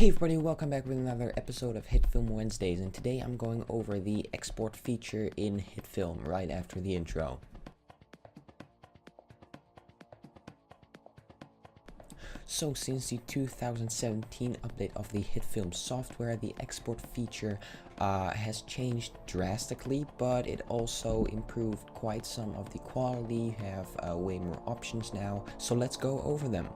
Hey everybody, welcome back with another episode of Hitfilm Wednesdays, and today I'm going over the export feature in Hitfilm right after the intro. So since the 2017 update of the Hitfilm software, the export feature has changed drastically, but it also improved quite some of the quality. You have way more options now, so let's go over them.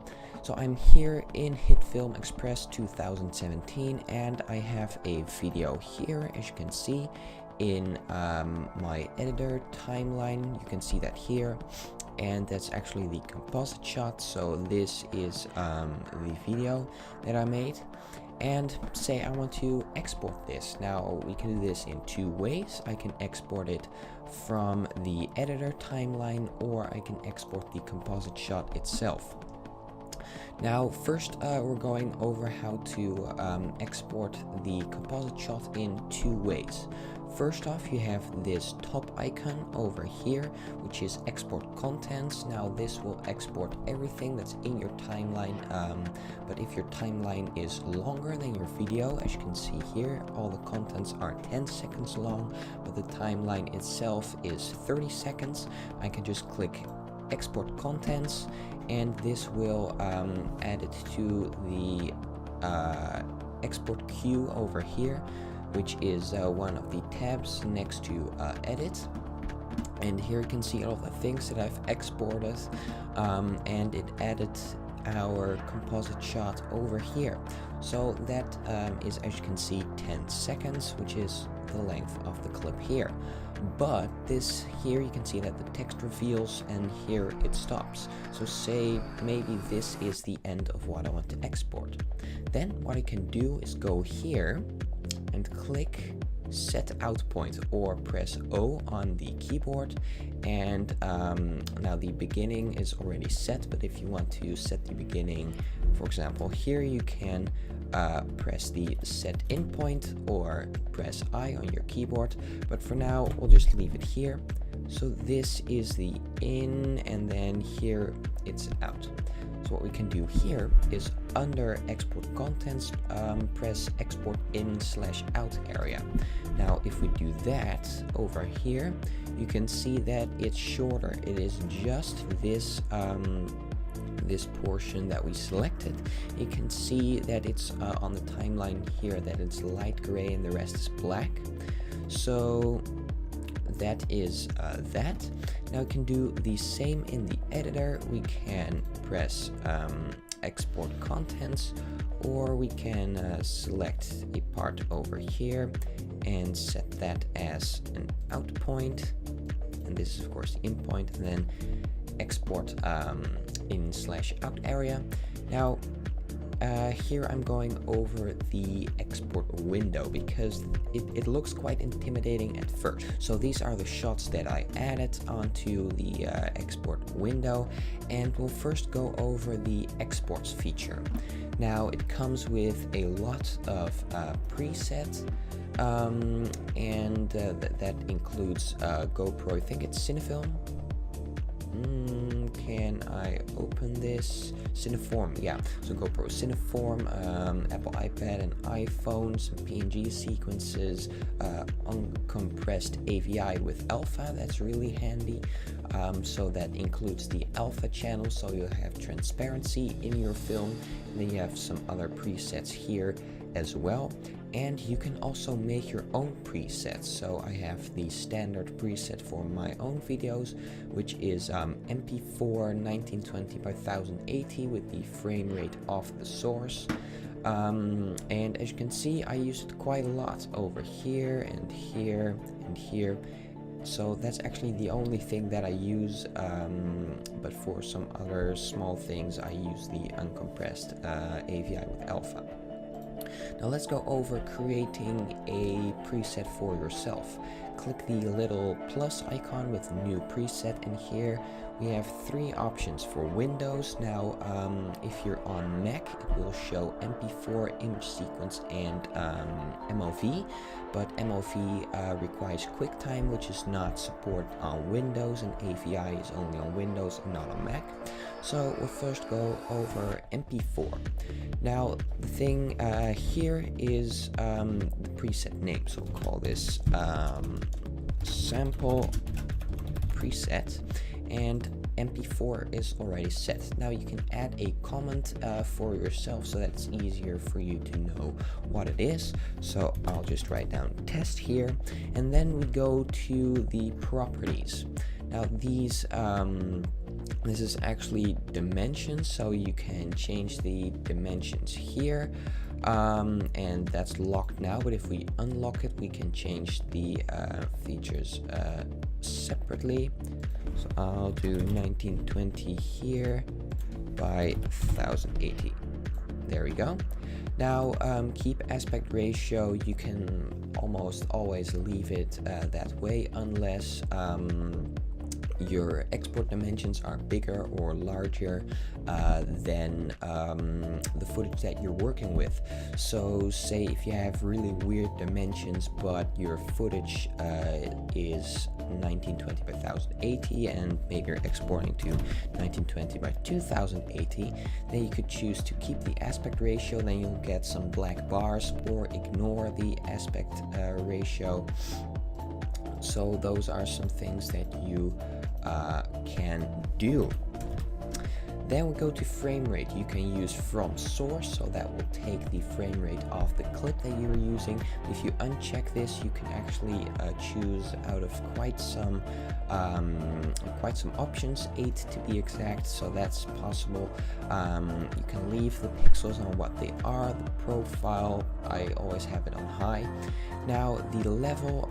So I'm here in Hitfilm Express 2017 and I have a video here, as you can see in my editor timeline. You can see that here, and that's actually the composite shot. So this is the video that I made, and say I want to export this. Now we can do this in two ways. I can export it from the editor timeline, or I can export the composite shot itself. Now first we're going over how to export the composite shot in two ways. First off, you have this top icon over here, which is export contents. Now this will export everything that's in your timeline, but if your timeline is longer than your video, as you can see here, all the contents are 10 seconds long, but the timeline itself is 30 seconds. I can just click export contents, and this will add it to the export queue over here, which is one of the tabs next to edit. And here you can see all the things that I've exported, and it added our composite shot over here. So that is, as you can see, 10 seconds, which is the length of the clip here. But this here, you can see that the text reveals and here it stops. So say maybe this is the end of what I want to export. Then what I can do is go here and click set out point, or press O on the keyboard, and now the beginning is already set, but if you want to set the beginning, for example here, you can press the set in point or press I on your keyboard, but for now we'll just leave it here. So this is the in, and then here it's out. So what we can do here is under export contents, press export in/out area. Now if we do that over here, you can see that it's shorter. It is just this this portion that we selected. You can see that it's on the timeline here that it's light gray and the rest is black. So that is that. Now we can do the same in the editor. We can press export contents, or we can select a part over here and set that as an out point, and this is of course the in point, and then export in/out area. Now here I'm going over the export window because it looks quite intimidating at first. So these are the shots that I added onto the export window, and we'll first go over the exports feature. Now it comes with a lot of presets, and that includes GoPro, I think it's Cinefilm. Can I open this? Cineform, yeah. So GoPro Cineform, Apple iPad and iPhone, some PNG sequences, uncompressed AVI with alpha, that's really handy. So that includes the alpha channel, so you'll have transparency in your film. And then you have some other presets here as well, and you can also make your own presets. So I have the standard preset for my own videos, which is MP4 1920 by 1080 with the frame rate of the source, and as you can see, I use it quite a lot over here and here and here. So that's actually the only thing that I use, but for some other small things I use the uncompressed AVI with alpha. Now let's go over creating a preset for yourself. click the little plus icon with new preset, and here we have 3 options for Windows. Now if you're on Mac, it will show MP4, image sequence, and MOV, but MOV requires QuickTime, which is not supported on Windows, and AVI is only on Windows and not on Mac. So we'll first go over MP4. Now the thing here is the preset name, so we'll call this sample preset, and MP4 is already set. Now you can add a comment for yourself so that it's easier for you to know what it is. So I'll just write down test here, and then we go to the properties. Now these this is actually dimensions, so you can change the dimensions here, and that's locked now, but if we unlock it, we can change the features separately. So I'll do 1920 here by 1080. There we go. Now keep aspect ratio, you can almost always leave it that way, unless your export dimensions are bigger or larger than the footage that you're working with. So say if you have really weird dimensions, but your footage is 1920 by 1080, and maybe you're exporting to 1920 by 2080, then you could choose to keep the aspect ratio, then you'll get some black bars, or ignore the aspect ratio. So those are some things that you can do. Then we go to frame rate. You can use from source, so that will take the frame rate of the clip that you're using. If you uncheck this, you can actually choose out of quite some options, 8 to be exact, so that's possible. You can leave the pixels on what they are. The profile, I always have it on high. Now the level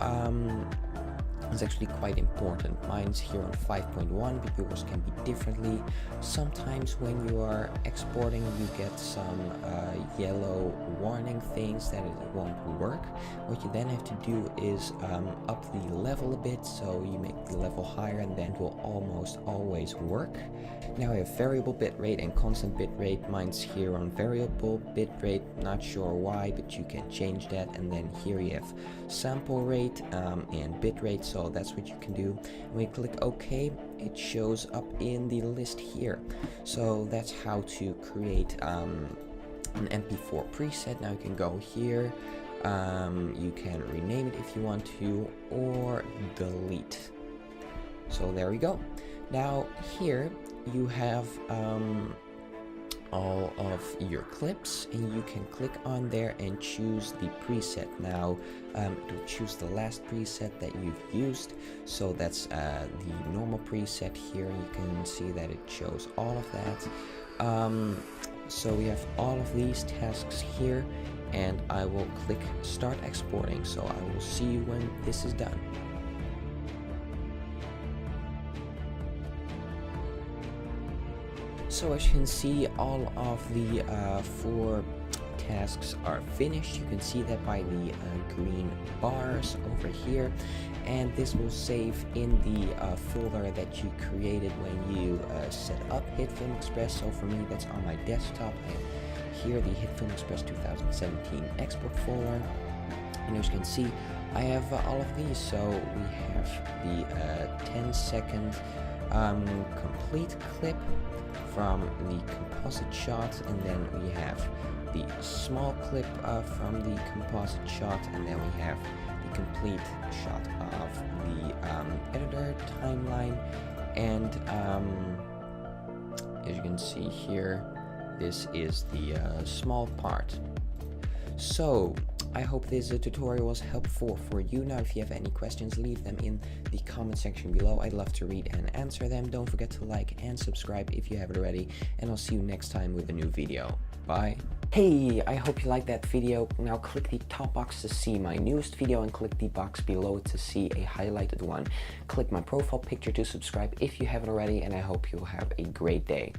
is actually quite important. Mine's here on 5.1, but yours can be differently. Sometimes when you are exporting, you get some yellow warning things that it won't work. What you then have to do is up the level a bit, so you make the level higher, and then it will almost always work. Now I have variable bitrate and constant bitrate. Mine's here on variable bitrate, not sure why, but you can change that. And then here you have sample rate and bitrate, so that's what you can do. When you click OK, it shows up in the list here. So that's how to create an MP4 preset. Now you can go here, you can rename it if you want to, or delete. So there we go. Now here you have all of your clips, and you can click on there and choose the preset. Now to choose the last preset that you've used, so that's the normal preset here. You can see that it shows all of that. So we have all of these tasks here, and I will click start exporting, so I will see you when this is done. So as you can see, all of the 4 tasks are finished. You can see that by the green bars over here, and this will save in the folder that you created when you set up Hitfilm Express. So for me, that's on my desktop. I have here the Hitfilm Express 2017 export folder, and as you can see, I have all of these. So we have the 10-second complete clip from the composite shot, and then we have the small clip from the composite shot, and then we have the complete shot of the editor timeline. And as you can see here, this is the small part. So I hope this tutorial was helpful for you. Now if you have any questions, leave them in the comment section below. I'd love to read and answer them. Don't forget to like and subscribe if you haven't already, and I'll see you next time with a new video. Bye. Hey, I hope you liked that video. Now click the top box to see my newest video, and click the box below to see a highlighted one. Click my profile picture to subscribe if you haven't already, and I hope you'll have a great day.